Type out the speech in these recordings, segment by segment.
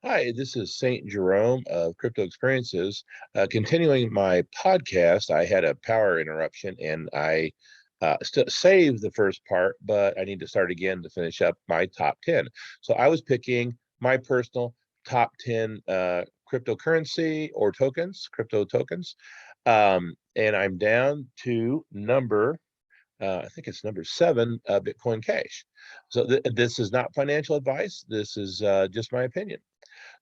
Hi, this is Saintjerome of Crypto Experiences. Continuing my podcast, I had a power interruption and I still saved the first part, but I need to start again to finish up my top 10. So I was picking my personal top 10 cryptocurrency or tokens, crypto tokens. And I'm down to I think it's number 7, Bitcoin Cash. So this is not financial advice. This is just my opinion.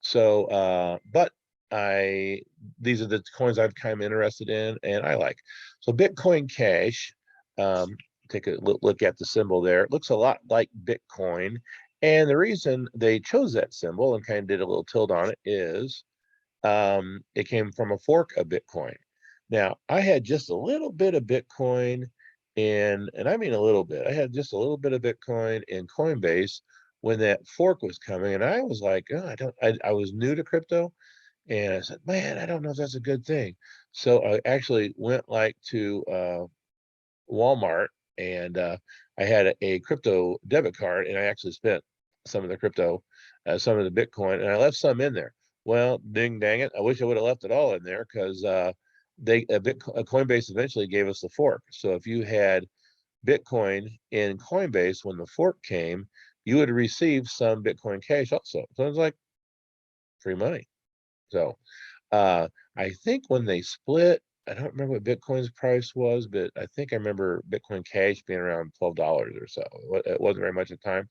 So, but I these are the coins I've kind of interested in and I like. So Bitcoin Cash, take a look at the symbol there. It looks a lot like Bitcoin. And the reason they chose that symbol and kind of did a little tilt on it is it came from a fork of Bitcoin. Now, I had just a little bit of Bitcoin and I mean a little bit. I had just a little bit of Bitcoin in Coinbase when that fork was coming, and I was like, oh, I was new to crypto, and I said, man, I don't know if that's a good thing. So I actually went like to Walmart and I had a crypto debit card, and I actually spent some of the crypto, some of the Bitcoin, and I left some in there. Well, ding dang it, I wish I would have left it all in there because Coinbase eventually gave us the fork. So if you had Bitcoin in Coinbase when the fork came, you would receive some Bitcoin Cash also. So it was like free money. So uh, I think when they split, I don't remember what Bitcoin's price was, but I think I remember Bitcoin Cash being around $12 or so. It wasn't very much at the time,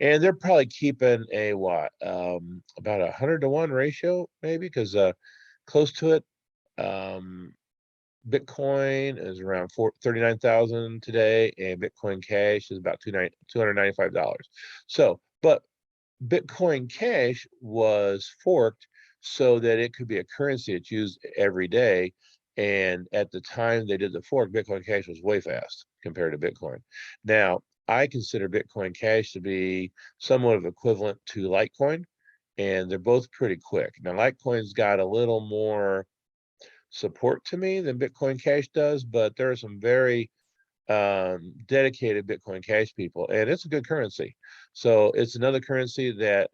and they're probably keeping a what about 100-to-1 ratio, maybe, because close to it. Um, Bitcoin is around 39,000 today, and Bitcoin Cash is about $295. So, but Bitcoin Cash was forked so that it could be a currency that's used every day. And at the time they did the fork, Bitcoin Cash was way fast compared to Bitcoin. Now, I consider Bitcoin Cash to be somewhat of equivalent to Litecoin, and they're both pretty quick. Now, Litecoin's got a little more support to me than Bitcoin Cash does, but there are some very dedicated Bitcoin Cash people, and it's a good currency. So it's another currency that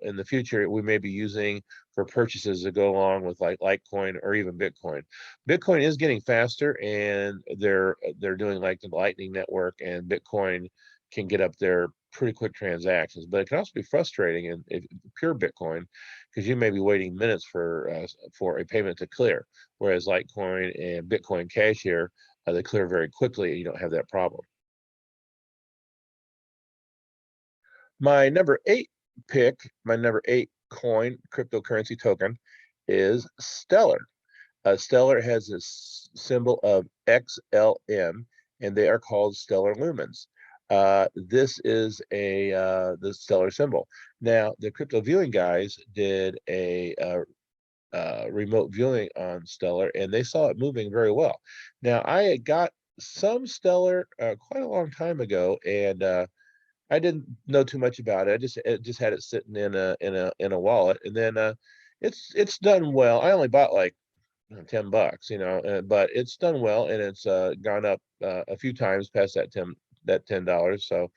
in the future we may be using for purchases that go along with like Litecoin or even Bitcoin. Bitcoin is getting faster, and they're doing like the Lightning Network, and Bitcoin can get up there pretty quick transactions, but it can also be frustrating in if pure Bitcoin because you may be waiting minutes for a payment to clear, whereas Litecoin and Bitcoin Cash here they clear very quickly and you don't have that problem. My number 8 my number 8 coin cryptocurrency token is Stellar. Stellar has this symbol of XLM, and they are called Stellar Lumens. This is the Stellar symbol. Now, the crypto viewing guys did a remote viewing on Stellar, and they saw it moving very well. Now, I had got some Stellar quite a long time ago, and I didn't know too much about it. I just had it sitting in a wallet, and then it's done well. I only bought like $10, but it's done well, and it's gone up a few times past that $10. So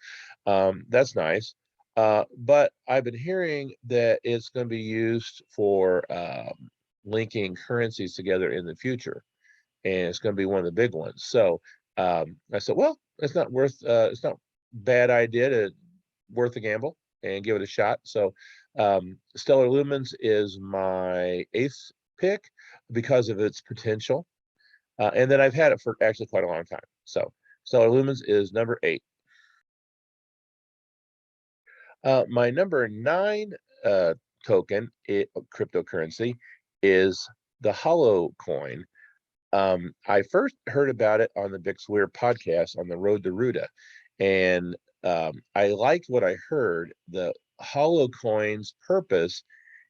that's nice. But I've been hearing that it's going to be used for linking currencies together in the future, and it's going to be one of the big ones. So I said, well, it's not bad idea to worth a gamble and give it a shot. So Stellar Lumens is my 8th pick because of its potential. And then I've had it for actually quite a long time. So Stellar Lumens is number 8. My number 9 token, cryptocurrency, is the Hollowcoin. I first heard about it on the Bix Weir podcast on the Road to Ruta, and I liked what I heard. The Hollowcoin's purpose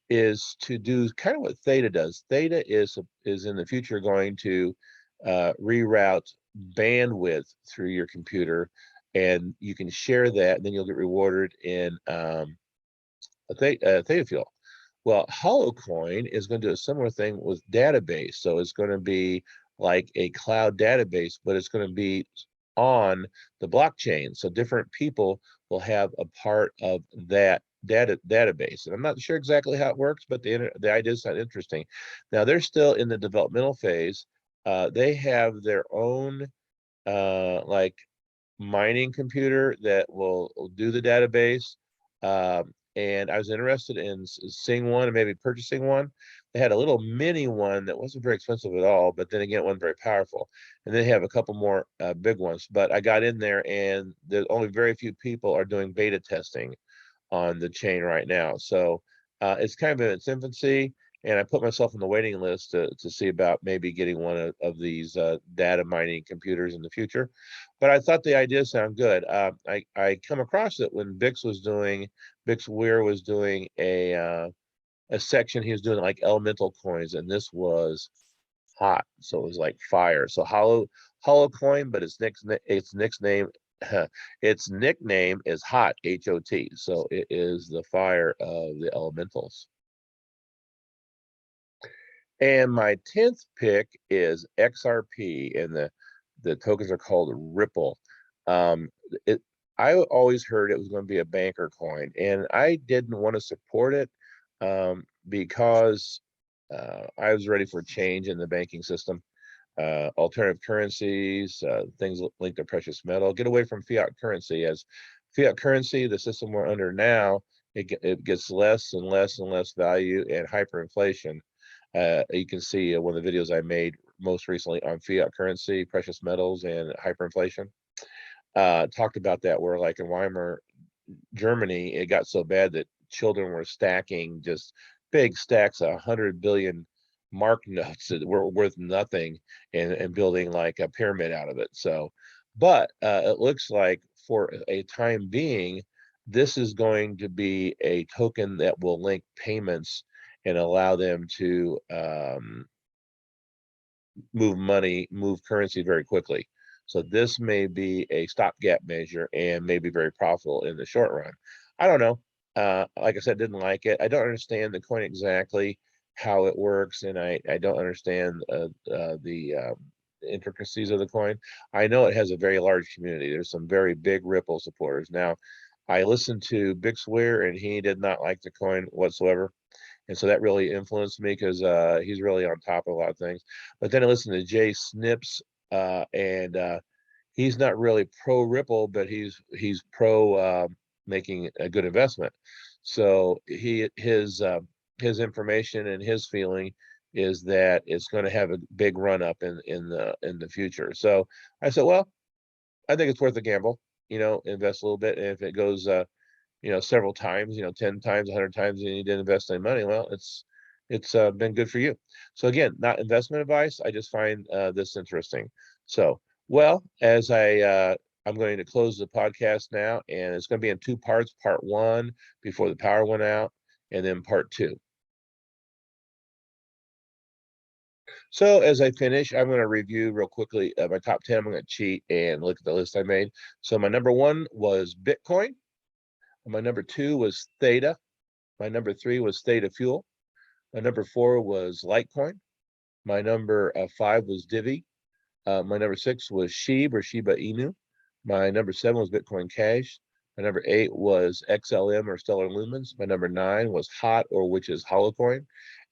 is to do kind of what Theta does. Theta is in the future going to reroute bandwidth through your computer, and you can share that, and then you'll get rewarded in Theta fuel. Well, Hollowcoin is going to do a similar thing with database. So it's going to be like a cloud database, but it's going to be on the blockchain. So different people will have a part of that database, and I'm not sure exactly how it works, but the idea is interesting. Now they're still in the developmental phase. They have their own like mining computer that will do the database. And I was interested in seeing one and maybe purchasing one. They had a little mini one that wasn't very expensive at all, but then again, it wasn't very powerful. And they have a couple more big ones. But I got in there, and there's only very few people are doing beta testing on the chain right now. So it's kind of in its infancy, and I put myself on the waiting list to see about maybe getting one of these data mining computers in the future. But I thought the idea sounded good. I come across it when Bix Weir was doing a section. He was doing like elemental coins, and this was hot, so it was like fire. So Hollowcoin, but its nickname its nickname is Hot, HOT. So it is the fire of the elementals. And my 10th pick is XRP, and the tokens are called Ripple. Um, it I always heard it was going to be a banker coin, and I didn't want to support it because I was ready for change in the banking system. Alternative currencies, things linked to precious metal, get away from fiat currency. As fiat currency, the system we're under now, it gets less and less and less value, and hyperinflation. You can see one of the videos I made most recently on fiat currency, precious metals, and hyperinflation. Talked about that, where like in Weimar, Germany, it got so bad that children were stacking just big stacks of 100 billion mark notes that were worth nothing, and building like a pyramid out of it. So, but it looks like for a time being, this is going to be a token that will link payments and allow them to move currency very quickly. So this may be a stopgap measure and may be very profitable in the short run. I don't know. Like I said, didn't like it. I don't understand the coin exactly, how it works, and I don't understand the intricacies of the coin. I know it has a very large community. There's some very big Ripple supporters. Now, I listened to Bix Weir, and he did not like the coin whatsoever. And so that really influenced me, because he's really on top of a lot of things. But then I listened to Jay Snips, and he's not really pro Ripple, but he's pro making a good investment. So his information and his feeling is that it's going to have a big run up in the future. So I said, well, I think it's worth a gamble. Invest a little bit, and if it goes several times, 10 times, 100 times, and you didn't invest any money, well, it's been good for you. So again, not investment advice. I just find this interesting. So, well, as I'm going to close the podcast now, and it's going to be in two parts. Part one, before the power went out, and then part two. So as I finish, I'm going to review real quickly my top 10. I'm going to cheat and look at the list I made. So my number one was Bitcoin. My number two was Theta. My number three was Theta Fuel. My number four was Litecoin. My number five was Divi. My number six was Sheeb, or Shiba Inu. My number seven was Bitcoin Cash. My number eight was XLM, or Stellar Lumens. My number nine was Hot, or which is Hollowcoin.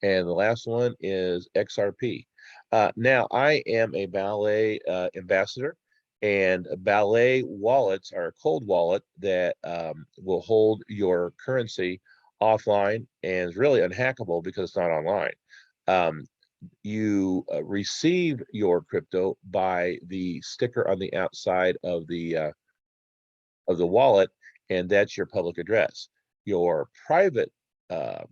And the last one is XRP. Now, I am a Ballet ambassador, and Ballet wallets are a cold wallet that will hold your currency offline, and is really unhackable because it's not online. Um, you receive your crypto by the sticker on the outside of the wallet, and that's your public address. Your private uh,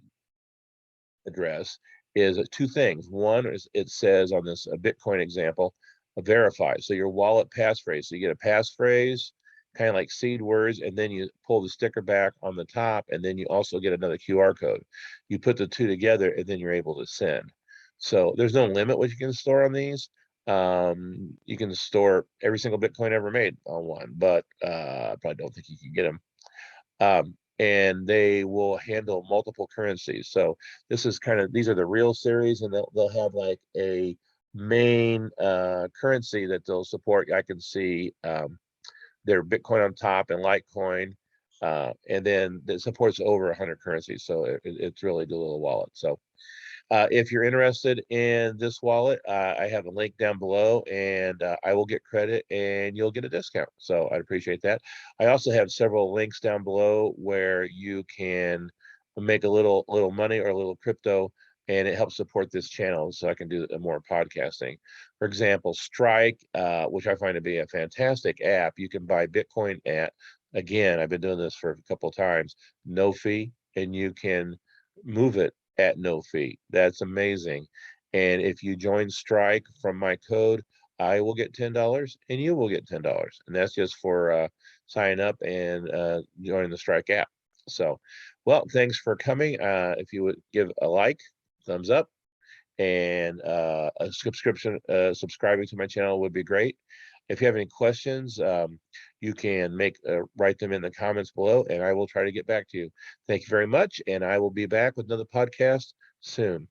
address is two things. One is, it says on this Bitcoin example, verify. So your wallet passphrase. So you get a passphrase, kind of like seed words, and then you pull the sticker back on the top, and then you also get another QR code. You put the two together, and then you're able to send. So there's no limit what you can store on these. You can store every single Bitcoin ever made on one, but I probably don't think you can get them. And they will handle multiple currencies. So these are the real series, and they'll have like a main currency that they'll support. I can see their Bitcoin on top and Litecoin. And then it supports over 100 currencies, so it's really a good little wallet. So if you're interested in this wallet, I have a link down below, and I will get credit and you'll get a discount. So I'd appreciate that. I also have several links down below where you can make a little money or a little crypto, and it helps support this channel so I can do more podcasting. For example, Strike, which I find to be a fantastic app, you can buy Bitcoin at, again, I've been doing this for a couple of times, no fee, and you can move it at no fee. That's amazing. And if you join Strike from my code, I will get $10 and you will get $10. And that's just for signing up and joining the Strike app. So, well, thanks for coming. If you would give a like, thumbs up, and a subscribing to my channel would be great. If you have any questions, you can write them in the comments below, and I will try to get back to you. Thank you very much, and I will be back with another podcast soon.